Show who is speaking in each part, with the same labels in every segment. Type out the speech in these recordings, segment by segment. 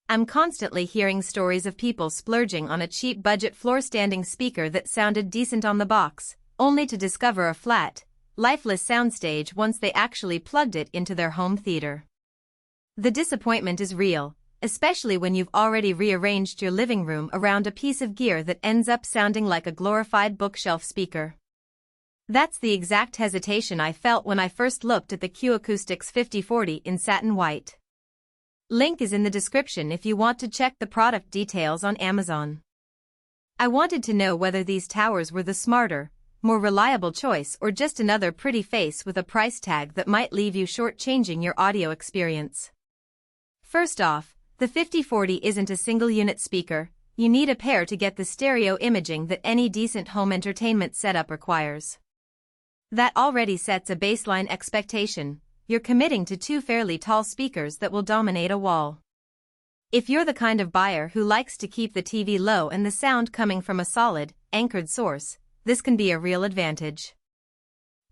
Speaker 1: I'm constantly hearing stories of people splurging on a cheap budget floor-standing speaker that sounded decent on the box, only to discover a flat, lifeless soundstage once they actually plugged it into their home theater. The disappointment is real, especially when you've already rearranged your living room around a piece of gear that ends up sounding like a glorified bookshelf speaker. That's the exact hesitation I felt when I first looked at the Acoustics 5040 in satin white. Link is in the description if you want to check the product details on Amazon. I wanted to know whether these towers were the smarter, more reliable choice or just another pretty face with a price tag that might leave you shortchanging your audio experience. First off, the 5040 isn't a single-unit speaker. You need a pair to get the stereo imaging that any decent home entertainment setup requires. That already sets a baseline expectation. You're committing to two fairly tall speakers that will dominate a wall. If you're the kind of buyer who likes to keep the TV low and the sound coming from a solid, anchored source, this can be a real advantage.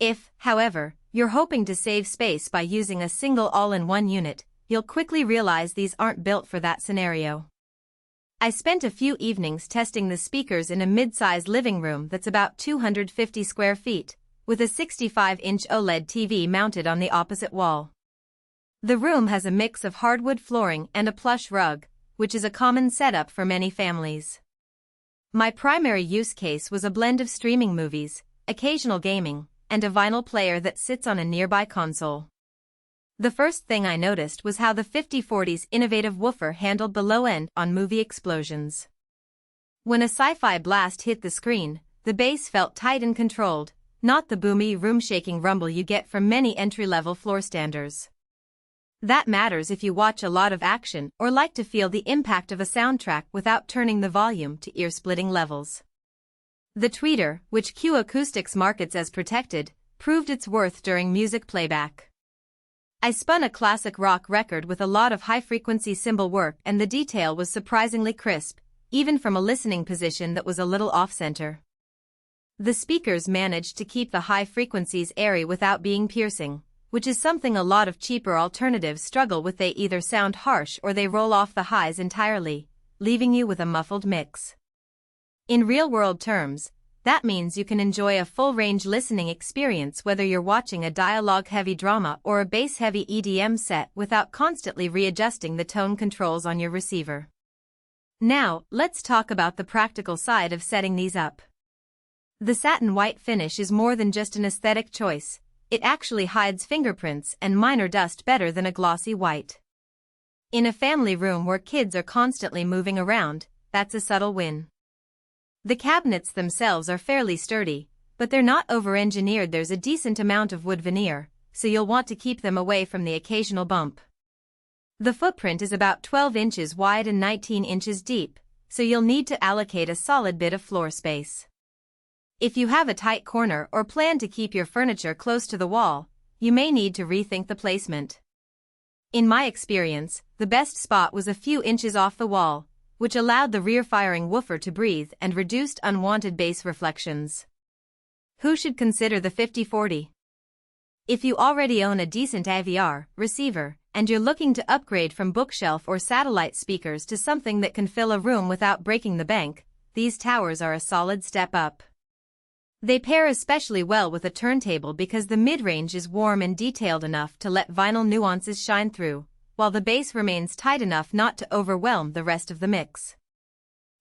Speaker 1: If, however, you're hoping to save space by using a single all-in-one unit, you'll quickly realize these aren't built for that scenario. I spent a few evenings testing the speakers in a mid-size living room that's about 250 square feet, with a 65-inch OLED TV mounted on the opposite wall. The room has a mix of hardwood flooring and a plush rug, which is a common setup for many families. My primary use case was a blend of streaming movies, occasional gaming, and a vinyl player that sits on a nearby console. The first thing I noticed was how the 5040's innovative woofer handled the low end on movie explosions. When a sci-fi blast hit the screen, the bass felt tight and controlled, not the boomy, room-shaking rumble you get from many entry-level floor-standers. That matters if you watch a lot of action or like to feel the impact of a soundtrack without turning the volume to ear-splitting levels. The tweeter, which Acoustics markets as protected, proved its worth during music playback. I spun a classic rock record with a lot of high-frequency cymbal work and the detail was surprisingly crisp, even from a listening position that was a little off-center. The speakers managed to keep the high frequencies airy without being piercing, which is something a lot of cheaper alternatives struggle with. They either sound harsh or they roll off the highs entirely, leaving you with a muffled mix. In real-world terms, that means you can enjoy a full-range listening experience whether you're watching a dialogue-heavy drama or a bass-heavy EDM set without constantly readjusting the tone controls on your receiver. Now, let's talk about the practical side of setting these up. The satin white finish is more than just an aesthetic choice, it actually hides fingerprints and minor dust better than a glossy white. In a family room where kids are constantly moving around, that's a subtle win. The cabinets themselves are fairly sturdy, but they're not over-engineered. There's a decent amount of wood veneer, so you'll want to keep them away from the occasional bump. The footprint is about 12 inches wide and 19 inches deep, so you'll need to allocate a solid bit of floor space. If you have a tight corner or plan to keep your furniture close to the wall, you may need to rethink the placement. In my experience, the best spot was a few inches off the wall, which allowed the rear-firing woofer to breathe and reduced unwanted bass reflections. Who should consider the 5040? If you already own a decent AVR receiver, and you're looking to upgrade from bookshelf or satellite speakers to something that can fill a room without breaking the bank, these towers are a solid step up. They pair especially well with a turntable because the mid-range is warm and detailed enough to let vinyl nuances shine through, while the bass remains tight enough not to overwhelm the rest of the mix.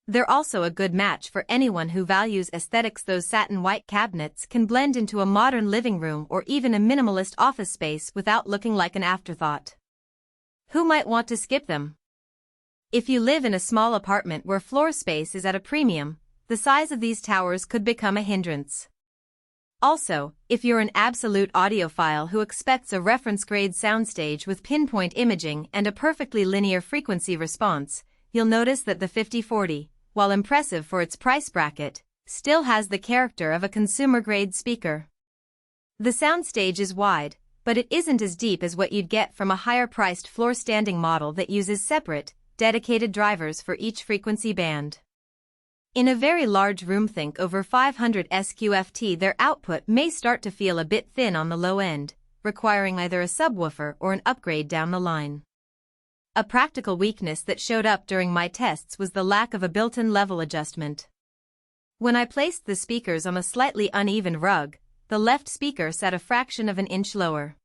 Speaker 1: They're also a good match for anyone who values aesthetics. Those satin white cabinets can blend into a modern living room or even a minimalist office space without looking like an afterthought. Who might want to skip them? If you live in a small apartment where floor space is at a premium, the size of these towers could become a hindrance. Also, if you're an absolute audiophile who expects a reference-grade soundstage with pinpoint imaging and a perfectly linear frequency response, you'll notice that the 5040, while impressive for its price bracket, still has the character of a consumer-grade speaker. The soundstage is wide, but it isn't as deep as what you'd get from a higher-priced floor-standing model that uses separate, dedicated drivers for each frequency band. In a very large room, think over 500 SQFT, their output may start to feel a bit thin on the low end, requiring either a subwoofer or an upgrade down the line. A practical weakness that showed up during my tests was the lack of a built-in level adjustment. When I placed the speakers on a slightly uneven rug, the left speaker sat a fraction of an inch lower.